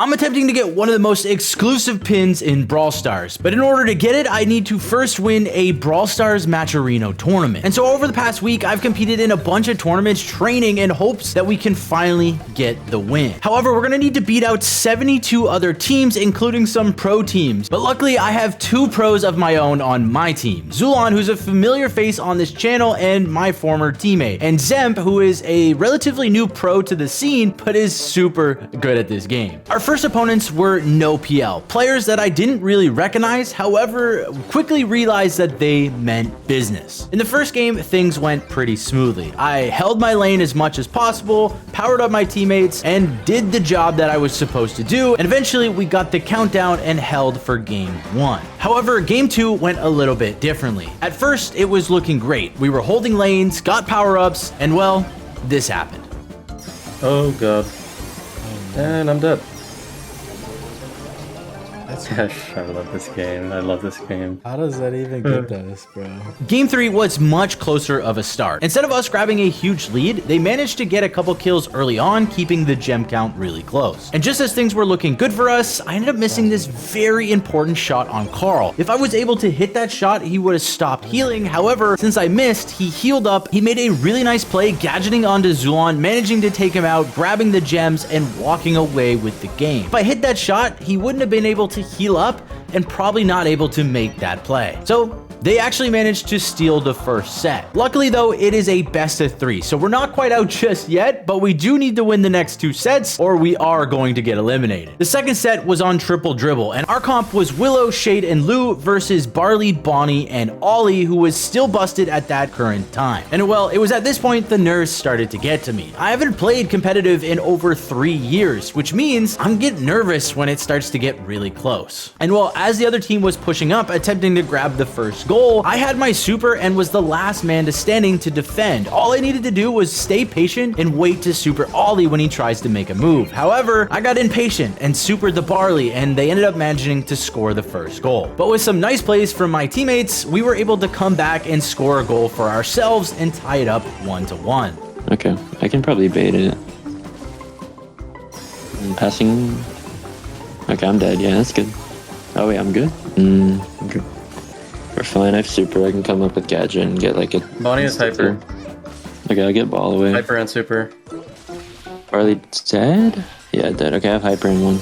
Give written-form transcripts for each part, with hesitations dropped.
I'm attempting to get one of the most exclusive pins in Brawl Stars, but in order to get it, I need to first win a Brawl Stars Matcherino tournament. And so over the past week, I've competed in a bunch of tournaments, training in hopes that we can finally get the win. However, we're gonna need to beat out 72 other teams, including some pro teams. But luckily, I have 2 pros of my own on my team. Zoulan, who's a familiar face on this channel and my former teammate, and Xemp, who is a relatively new pro to the scene, but is super good at this game. Our first opponents were no PL, players that I didn't really recognize, however, quickly realized that they meant business. In the first game, things went pretty smoothly. I held my lane as much as possible, powered up my teammates, and did the job that I was supposed to do, and eventually we got the countdown and held for game 1. However, game 2 went a little bit differently. At first, it was looking great. We were holding lanes, got power-ups, and well, this happened. Oh god. And I'm dead. Gosh, I love this game. I love this game. How does that even get us, bro? Game 3 was much closer of a start. Instead of us grabbing a huge lead, they managed to get a couple kills early on, keeping the gem count really close. And just as things were looking good for us, I ended up missing this very important shot on Carl. If I was able to hit that shot, he would have stopped healing. However, since I missed, he healed up. He made a really nice play, gadgeting onto Zoulan, managing to take him out, grabbing the gems, and walking away with the game. If I hit that shot, he wouldn't have been able to heal up and probably not able to make that play. So they actually managed to steal the first set. Luckily though, it is a best of 3, so we're not quite out just yet, but we do need to win the next 2 sets or we are going to get eliminated. The second set was on triple dribble, and our comp was Willow, Shade, and Lou versus Barley, Bonnie, and Ollie, who was still busted at that current time. And well, it was at this point the nerves started to get to me. I haven't played competitive in over 3 years, which means I'm getting nervous when it starts to get really close. And well, as the other team was pushing up, attempting to grab the first goal, I had my super and was the last man to standing to defend. All I needed to do was stay patient and wait to super Ollie when he tries to make a move. However, I got impatient and supered the Barley, and they ended up managing to score the first goal. But with some nice plays from my teammates, we were able to come back and score a goal for ourselves and tie it up 1-1. Okay, I can probably bait it. Passing. Okay, I'm dead. Yeah, that's good. Oh wait, I'm good? Okay. We're fine. I have super. I can come up with gadget and get like a... Bonnie is hyper. Okay, I'll get ball away. Hyper and super. Barley dead? Yeah, dead. Okay, I have hyper in one.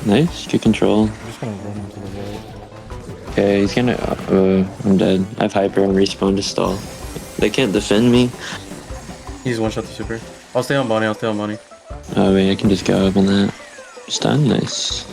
Nice. Good control. I'm just gonna run into the right. Okay, he's gonna... I'm dead. I have hyper and respawn to stall. They can't defend me. He's one shot the super. I'll stay on Bonnie. I'll stay on Bonnie. Oh wait, I can just go up on that. Stun. Nice.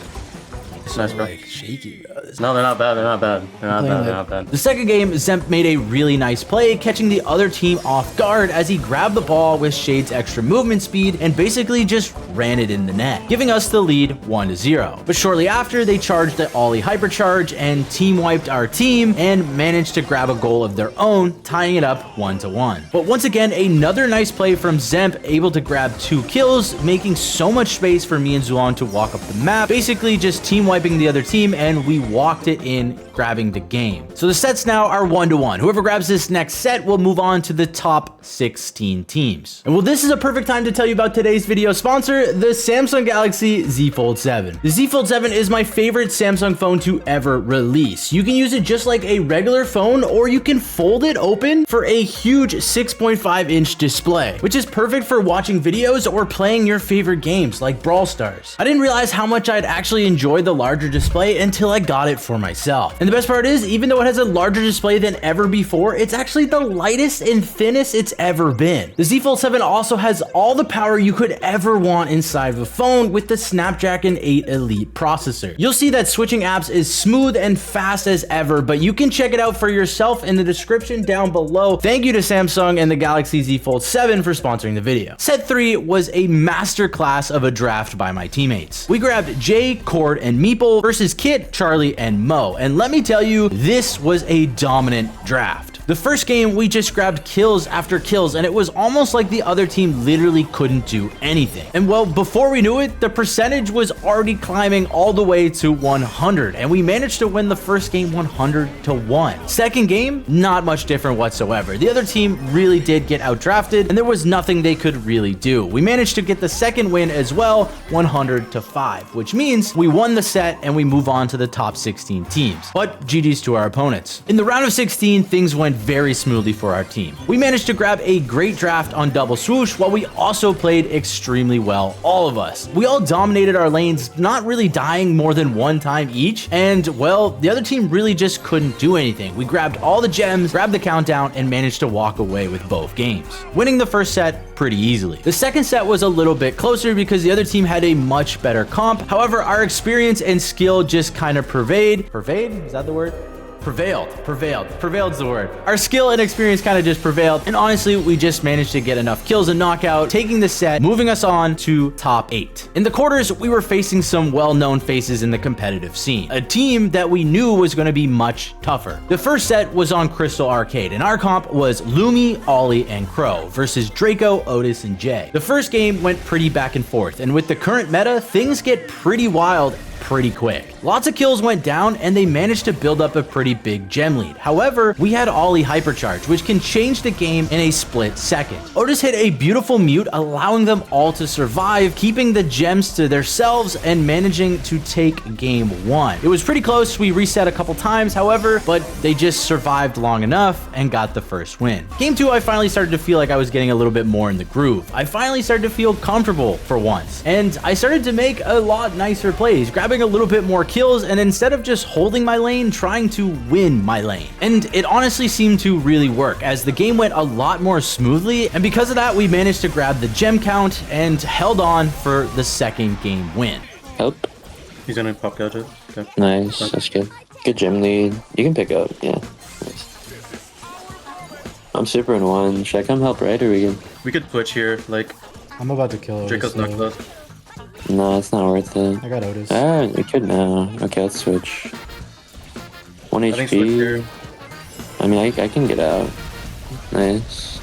Nice, bro. Like shaky, bro. No, they're not bad. They're not bad. They're not bad. They're not bad. The second game, Xemp made a really nice play, catching the other team off guard as he grabbed the ball with Shade's extra movement speed and basically just ran it in the net, giving us the lead 1-0. But shortly after, they charged the Ollie hypercharge and team wiped our team and managed to grab a goal of their own, tying it up 1-1. But once again, another nice play from Xemp, able to grab 2 kills, making so much space for me and Zoulan to walk up the map, basically just team wiping the other team, and we walked it in, grabbing the game. So the sets now are 1-1. Whoever grabs this next set will move on to the top 16 teams. And well, this is a perfect time to tell you about today's video sponsor, the Samsung Galaxy Z Fold 7. The Z Fold 7 is my favorite Samsung phone to ever release. You can use it just like a regular phone, or you can fold it open for a huge 6.5-inch display, which is perfect for watching videos or playing your favorite games like Brawl Stars. I didn't realize how much I'd actually enjoy the larger display until I got it for myself. And the best part is, even though it has a larger display than ever before, it's actually the lightest and thinnest it's ever been. The Z Fold 7 also has all the power you could ever want inside of a phone with the Snapdragon 8 Elite processor. You'll see that switching apps is smooth and fast as ever, but you can check it out for yourself in the description down below. Thank you to Samsung and the Galaxy Z Fold 7 for sponsoring the video. Set 3 was a masterclass of a draft by my teammates. We grabbed Jay, Cord, and Meeple versus Kit, Charlie, and Mo. And let me tell you, this was a dominant draft. The first game, we just grabbed kills after kills, and it was almost like the other team literally couldn't do anything. And well, before we knew it, the percentage was already climbing all the way to 100, and we managed to win the first game 100-1. Second game, not much different whatsoever. The other team really did get outdrafted, and there was nothing they could really do. We managed to get the second win as well, 100-5, which means we won the set and we move on to the top 16 teams. But GG's to our opponents. In the round of 16, things went very smoothly for our team. We managed to grab a great draft on double swoosh, while we also played extremely well, all of us. We all dominated our lanes, not really dying more than one time each, and well, the other team really just couldn't do anything. We grabbed all the gems, grabbed the countdown, and managed to walk away with both games, winning the first set pretty easily. The second set was a little bit closer because the other team had a much better comp. However, our experience and skill just kind of prevailed. Is that the word? Prevailed is the word. Our skill and experience kind of just prevailed, and honestly, we just managed to get enough kills and knockout, taking the set, moving us on to top 8. In the quarters, we were facing some well-known faces in the competitive scene, a team that we knew was going to be much tougher. The first set was on Crystal Arcade, and our comp was Lumi, Ollie, and Crow versus Draco, Otis, and Jay. The first game went pretty back and forth, and with the current meta, things get pretty wild pretty quick. Lots of kills went down, and they managed to build up a pretty big gem lead. However, we had Ollie hypercharge, which can change the game in a split second. Otis hit a beautiful mute, allowing them all to survive, keeping the gems to themselves and managing to take game 1. It was pretty close. We reset a couple times, however, but they just survived long enough and got the first win. Game 2, I finally started to feel like I was getting a little bit more in the groove. I finally started to feel comfortable for once, and I started to make a lot nicer plays, grabbing a little bit more kills, and instead of just holding my lane, trying to win my lane. And it honestly seemed to really work, as the game went a lot more smoothly, and because of that, we managed to grab the gem count and held on for the second game win. Help. He's gonna pop gadget. Okay. Nice, that's good. Good gem lead. You can pick up, yeah. Nice. I'm super in 1. Should I come help right, or we can? We could push here, like I'm about to kill Otis. Draco's knocked though. us. No, it's not worth it. I got Otis. We could now. Okay, let's switch. 1 I think switch HP. here. I mean, I can get out. Nice.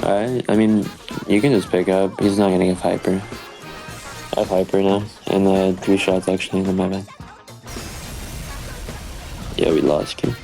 Alright, I mean, you can just pick up. He's not gonna get hyper. I have hyper now. And 3 shots actually, in my bad. Yeah, we lost, kid.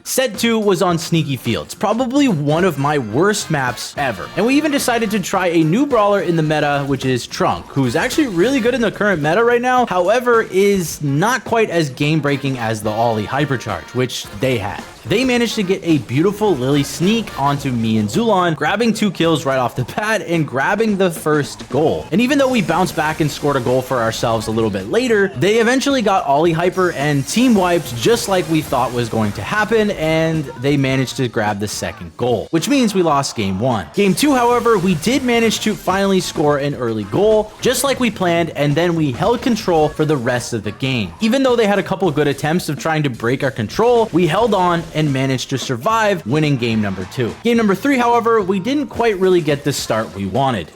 Set 2 was on Sneaky Fields, probably one of my worst maps ever. And we even decided to try a new brawler in the meta, which is Trunk, who's actually really good in the current meta right now, however, is not quite as game-breaking as the Ollie hypercharge, which they had. They managed to get a beautiful Lily sneak onto me and Zoulan, grabbing 2 kills right off the bat and grabbing the first goal. And even though we bounced back and scored a goal for ourselves a little bit later, they eventually got Ollie hyper and team wiped just like we thought was going to happen, and they managed to grab the second goal, which means we lost game 1. Game 2, however, we did manage to finally score an early goal, just like we planned, and then we held control for the rest of the game. Even though they had a couple good attempts of trying to break our control, we held on and managed to survive, winning game number 2. Game number 3, however, we didn't quite really get the start we wanted.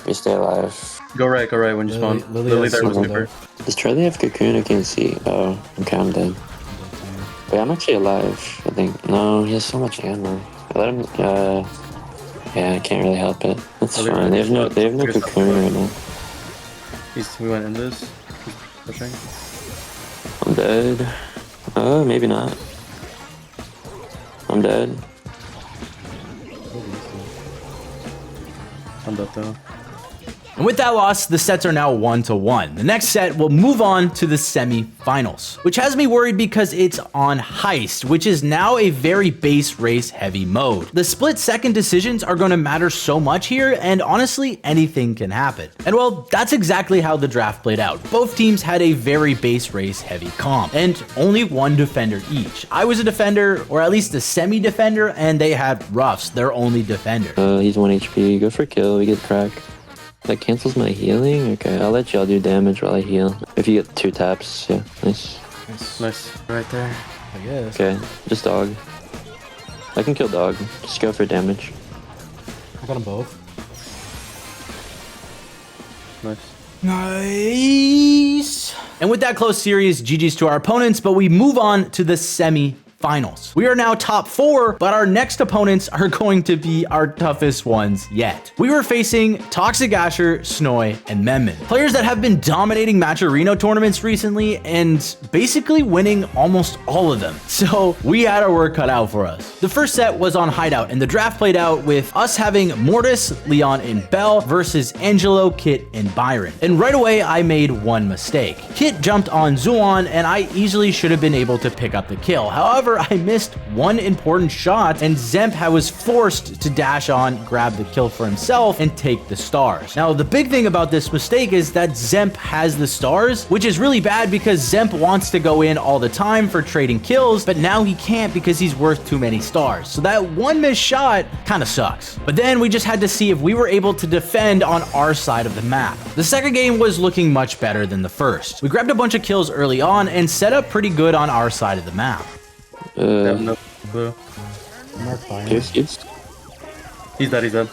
We stay alive. Go right when you spawn. Lily has there was super. super. Does Charlie have cocoon? I can't see. Oh, okay, I'm dead. Wait, I'm actually alive, I think. No, he has so much ammo. Let him, yeah, I can't really help it. That's Are they fine. They have no cocoon right now. We went in this. He's pushing. I'm dead. Maybe not. I'm dead. I'm dead though. And with that loss, the sets are now 1-1. The next set will move on to the semi-finals, which has me worried because it's on Heist, which is now a very base race heavy mode. The split second decisions are going to matter so much here, and honestly, anything can happen. And well, that's exactly how the draft played out. Both teams had a very base race heavy comp, and only one defender each. I was a defender, or at least a semi-defender, and they had Ruffs, their only defender. He's 1 HP. Go for kill. We get crack. That cancels my healing? Okay, I'll let y'all do damage while I heal. If you get 2 taps, yeah, nice. Nice. Right there. I guess. Okay, just dog. I can kill dog. Just go for damage. I got them both. Nice. Nice. And with that close series, GG's to our opponents, but we move on to the semi-finals. We are now top 4, but our next opponents are going to be our toughest ones yet. We were facing Toxic Asher, Snoy, and Memon. Players that have been dominating Matcherino tournaments recently and basically winning almost all of them. So we had our work cut out for us. The first set was on Hideout, and the draft played out with us having Mortis, Leon, and Bell versus Angelo, Kit, and Byron. And right away, I made one mistake. Kit jumped on Zoulan, and I easily should have been able to pick up the kill. However, I missed one important shot, and Xemp was forced to dash on, grab the kill for himself, and take the stars. Now, the big thing about this mistake is that Xemp has the stars, which is really bad because Xemp wants to go in all the time for trading kills, but now he can't because he's worth too many stars. So that one missed shot kind of sucks. But then we just had to see if we were able to defend on our side of the map. The second game was looking much better than the first. We grabbed a bunch of kills early on and set up pretty good on our side of the map. No blue. Mark fire. He's He's dead.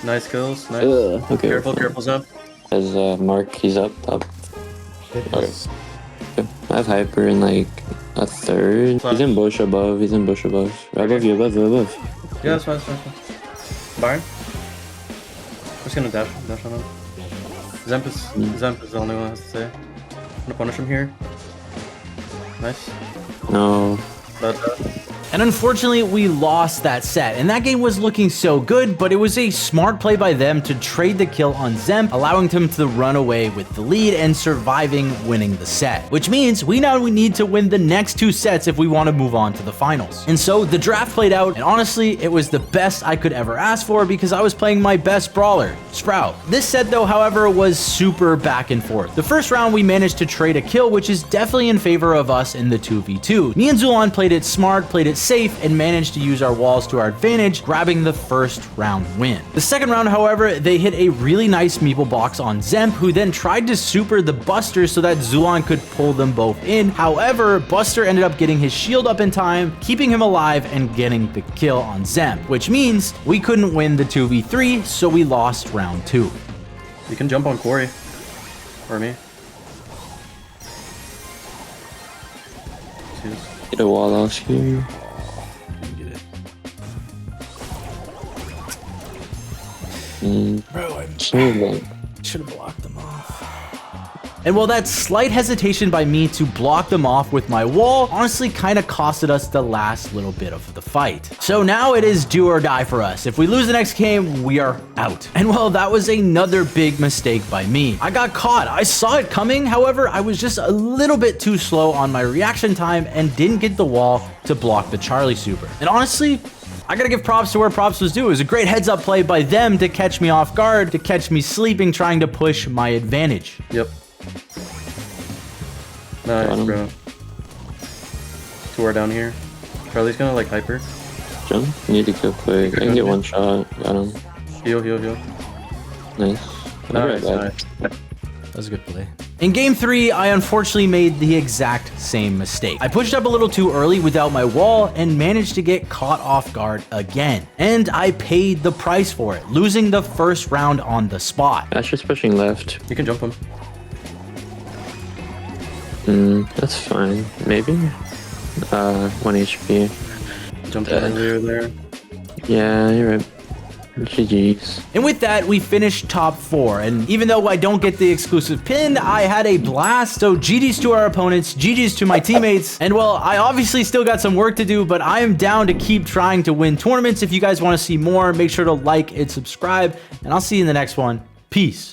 Nice kills. Nice. okay. Careful, Zeb. As Mark, he's up top. Shit Okay. is- I have Hyper in like a third. He's in bush above. He's in bush above. Right above you, above. Yeah, that's fine. Byron? I'm just gonna dash on him. Xemp is the only one that has to say. I'm gonna punish him here. Nice. No. But, And unfortunately, we lost that set, and that game was looking so good, but it was a smart play by them to trade the kill on Xemp, allowing him to run away with the lead and surviving winning the set, which means we now need to win the next 2 sets if we want to move on to the finals. And so the draft played out, and honestly, it was the best I could ever ask for because I was playing my best brawler, Sprout. This set though, however, was super back and forth. The first round, we managed to trade a kill, which is definitely in favor of us in the 2v2. Me and Zoulan played it smart, played it safe, and managed to use our walls to our advantage, grabbing the first round win. The second round, however, they hit a really nice meeple box on Xemp, who then tried to super the Buster so that Zoulan could pull them both in. However, Buster ended up getting his shield up in time, keeping him alive and getting the kill on Xemp, which means we couldn't win the 2v3, so we lost round 2. you can jump on Cori. Or me. Jeez. Get a wall out here. Bro, I Should should have blocked them off. And while that slight hesitation by me to block them off with my wall honestly kind of costed us the last little bit of the fight. So now it is do or die for us. If we lose the next game, we are out. And well, that was another big mistake by me. I got caught. I saw it coming. However, I was just a little bit too slow on my reaction time and didn't get the wall to block the Charlie super. And honestly, I gotta give props to where props was due. It was a great heads up play by them to catch me off guard, to catch me sleeping, trying to push my advantage. Yep. Nice, bro. 2 are down here. Charlie's gonna like hyper. jump. You need to kill quick. I can get one shot. Got him. Heal. Nice. Nice. That was a good play. In game 3, I unfortunately made the exact same mistake. I pushed up a little too early without my wall and managed to get caught off guard again. And I paid the price for it, losing the first round on the spot. Asher's pushing left. You can jump him. That's fine. Maybe. 1 HP. Jumped earlier there. Yeah, you're right. GG's. And with that, we finished top 4. And even though I don't get the exclusive pin, I had a blast. So GG's to our opponents, GG's to my teammates. And well, I obviously still got some work to do, but I am down to keep trying to win tournaments. If you guys want to see more, make sure to like and subscribe. And I'll see you in the next one. Peace.